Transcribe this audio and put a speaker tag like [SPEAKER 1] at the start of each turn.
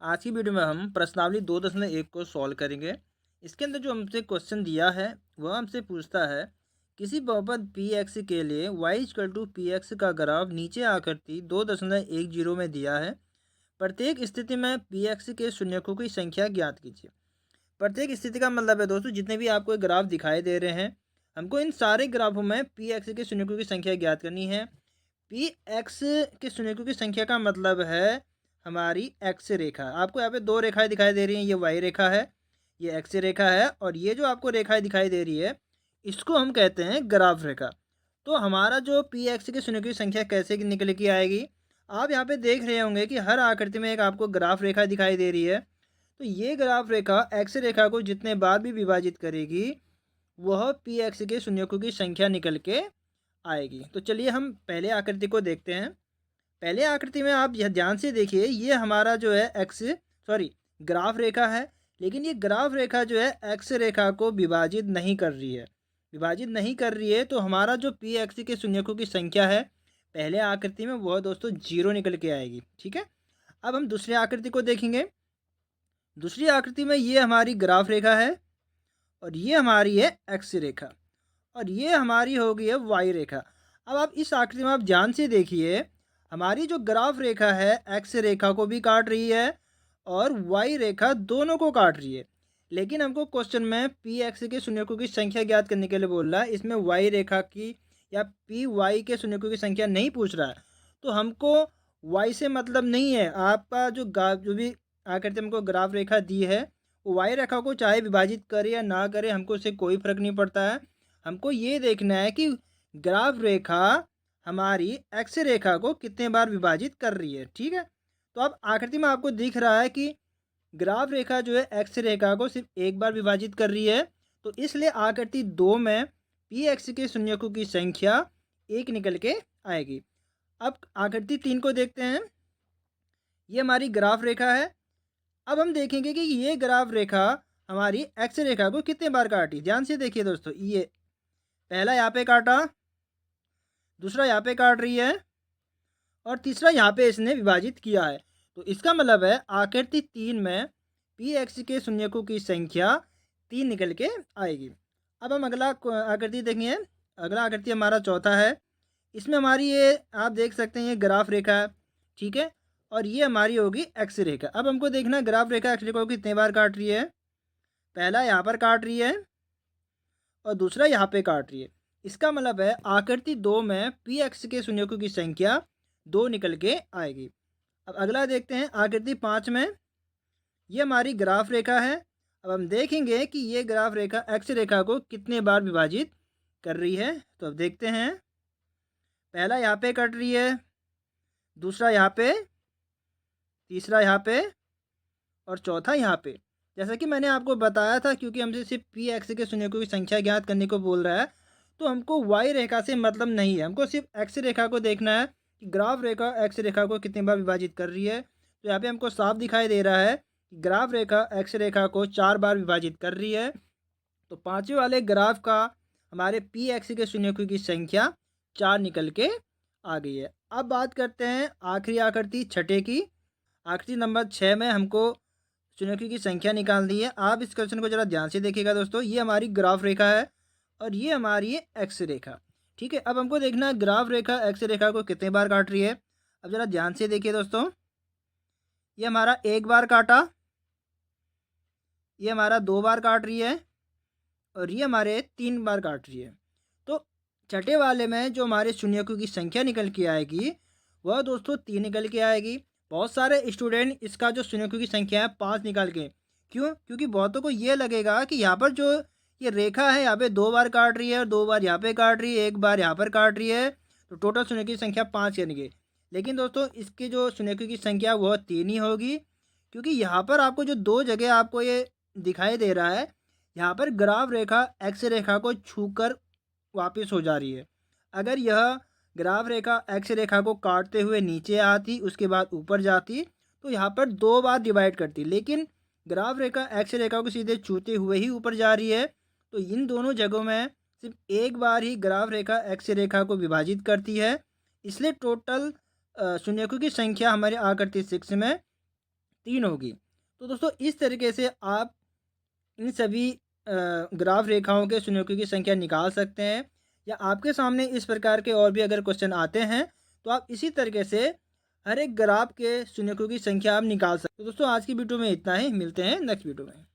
[SPEAKER 1] आज की वीडियो में हम प्रश्नावली 2.1 को सॉल्व करेंगे। इसके अंदर जो हमसे क्वेश्चन दिया है वह हमसे पूछता है किसी बहुपद पी एक्स के लिए Y equal to P X का ग्राफ नीचे आकृति 2.10 में दिया है। प्रत्येक स्थिति में पी एक्स के शून्यकों की संख्या ज्ञात कीजिए। प्रत्येक स्थिति का मतलब है दोस्तों, जितने भी आपको ग्राफ दिखाई दे रहे हैं, हमको इन सारे ग्राफों में पी एक्स के शून्यकों की संख्या ज्ञात करनी है। पी एक्स के शून्यकों की संख्या का मतलब है हमारी एक्स रेखा। आपको यहाँ पे दो रेखाएं दिखाई दे रही हैं, ये वाई रेखा है, ये एक्स रेखा है, और ये जो आपको रेखाएं दिखाई दे रही है इसको हम कहते हैं ग्राफ रेखा। तो हमारा जो पी एक्स के शून्यकों की संख्या कैसे निकल के आएगी, आप यहाँ पे देख रहे होंगे कि हर आकृति में एक आपको ग्राफ रेखा दिखाई दे रही है। तो ये ग्राफ रेखा एक्स रेखा को जितने बार भी विभाजित करेगी वह पी एक्स के शून्यकों की संख्या निकल के आएगी। तो चलिए हम पहले आकृति को देखते हैं। पहले आकृति में आप यह ध्यान से देखिए, ये हमारा जो है ग्राफ रेखा है, लेकिन ये ग्राफ रेखा जो है एक्स रेखा को विभाजित नहीं कर रही है। विभाजित नहीं कर रही है तो हमारा जो पी एक्स के शून्यकों की संख्या है पहले आकृति में वह दोस्तों जीरो निकल के आएगी। ठीक है, अब हम दूसरी आकृति को देखेंगे। दूसरी आकृति में ये हमारी ग्राफ रेखा है और ये हमारी है एक्स रेखा और ये हमारी हो गई है वाई रेखा। अब आप इस आकृति में आप ध्यान से देखिए, हमारी जो ग्राफ रेखा है एक्स रेखा को भी काट रही है और वाई रेखा दोनों को काट रही है। लेकिन हमको क्वेश्चन में पी एक्स के शून्यकों की संख्या ज्ञात करने के लिए बोल रहा है, इसमें वाई रेखा की या पी वाई के शून्यकों की संख्या नहीं पूछ रहा है। तो हमको वाई से मतलब नहीं है। आपका जो भी आकृति हमको ग्राफ रेखा दी है वो वाई रेखा को चाहे विभाजित करे या ना करे, हमको उससे कोई फर्क नहीं पड़ता है। हमको ये देखना है कि ग्राफ रेखा हमारी एक्स रेखा को कितने बार विभाजित कर रही है। ठीक है, तो अब आकृति में आपको दिख रहा है कि ग्राफ रेखा जो है एक्स रेखा को सिर्फ एक बार विभाजित कर रही है। तो इसलिए आकृति 2 में पी एक्स के शून्यकों की संख्या एक निकल के आएगी। अब आकृति 3 को देखते हैं। ये हमारी ग्राफ रेखा है। अब हम देखेंगे कि ये ग्राफ रेखा हमारी एक्स रेखा को कितने बार काटी। ध्यान से देखिए दोस्तों, ये पहला यहाँ पे काटा, दूसरा यहाँ पे काट रही है और तीसरा यहाँ पे इसने विभाजित किया है। तो इसका मतलब है आकृति 3 में पी एक्स के शून्यकों की संख्या 3 निकल के आएगी। अब हम अगला आकृति देखेंगे। अगला आकृति हमारा चौथा है। इसमें हमारी ये आप देख सकते हैं ये ग्राफ रेखा है। ठीक है, और ये हमारी होगी एक्स रेखा। अब हमको देखना है ग्राफ रेखा एक्स रेखा को कितने बार काट रही है। पहला यहाँ पर काट रही है और दूसरा यहाँ पे काट रही है। इसका मतलब है आकृति 2 में पी एक्स के शून्यकों की संख्या 2 निकल के आएगी। अब अगला देखते हैं आकृति 5 में। ये हमारी ग्राफ रेखा है। अब हम देखेंगे कि ये ग्राफ रेखा एक्स रेखा को कितने बार विभाजित कर रही है। तो अब देखते हैं, पहला यहाँ पे कट रही है, दूसरा यहाँ पे, तीसरा यहाँ पे और चौथा यहाँ पे। जैसा कि मैंने आपको बताया था, क्योंकि हमसे सिर्फ पी एक्स के शून्यकों की संख्या ज्ञात करने को बोल रहा है तो हमको वाई रेखा से मतलब नहीं है। हमको सिर्फ एक्स रेखा को देखना है कि ग्राफ रेखा एक्स रेखा को कितनी बार विभाजित कर रही है। तो यहाँ पे हमको साफ दिखाई दे रहा है कि ग्राफ रेखा एक्स रेखा को 4 बार विभाजित कर रही है। तो पाँचवें वाले ग्राफ का हमारे पी एक्स के शून्यकों की संख्या 4 निकल के आ गई है। अब बात करते हैं आखिरी आकृति छठे की। आकृति नंबर 6 में हमको शून्यकों की संख्या निकालनी है। आप इस क्वेश्चन को ज़रा ध्यान से देखिएगा दोस्तों। ये हमारी ग्राफ रेखा है और ये हमारी है एक्स रेखा। ठीक है, अब हमको देखना है ग्राफ रेखा एक्स रेखा को कितने बार काट रही है। अब ज़रा ध्यान से देखिए दोस्तों, ये हमारा एक बार काटा, ये हमारा 2 बार काट रही है और ये हमारे 3 बार काट रही है। तो छठे वाले में जो हमारे शून्यकों की संख्या निकल के आएगी वह दोस्तों 3 निकल के आएगी। बहुत सारे स्टूडेंट इसका जो शून्यकों की संख्या है 5 निकाल के, क्यों? क्योंकि बहुतों को ये लगेगा कि यहाँ पर जो ये रेखा है यहाँ पे 2 बार काट रही है और 2 बार यहाँ पे काट रही है, एक बार यहाँ पर काट रही है, तो टोटल शून्यकों की संख्या 5 करेंगे। लेकिन दोस्तों इसकी जो शून्यकों की संख्या वह 3 ही होगी, क्योंकि यहाँ पर आपको जो 2 जगह आपको ये दिखाई दे रहा है, यहाँ पर ग्राफ रेखा एक्स रेखा को छूकर वापस हो जा रही है। अगर यह ग्राफ रेखा एक्स रेखा को काटते हुए नीचे आती, उसके बाद ऊपर जाती, तो यहाँ पर 2 बार डिवाइड करती। लेकिन ग्राफ रेखा एक्स रेखा को सीधे छूते हुए ही ऊपर जा रही है, तो इन दोनों जगहों में सिर्फ एक बार ही ग्राफ रेखा एक्स रेखा को विभाजित करती है। इसलिए टोटल शून्यकों की संख्या हमारे आकृति 6 में 3 होगी। तो दोस्तों इस तरीके से आप इन सभी ग्राफ रेखाओं के शून्यकों की संख्या निकाल सकते हैं, या आपके सामने इस प्रकार के और भी अगर क्वेश्चन आते हैं तो आप इसी तरीके से हर एक ग्राफ के शून्यकों की संख्या आप निकाल सकते हो। तो दोस्तों आज की वीडियो में इतना ही, मिलते हैं नेक्स्ट वीडियो में।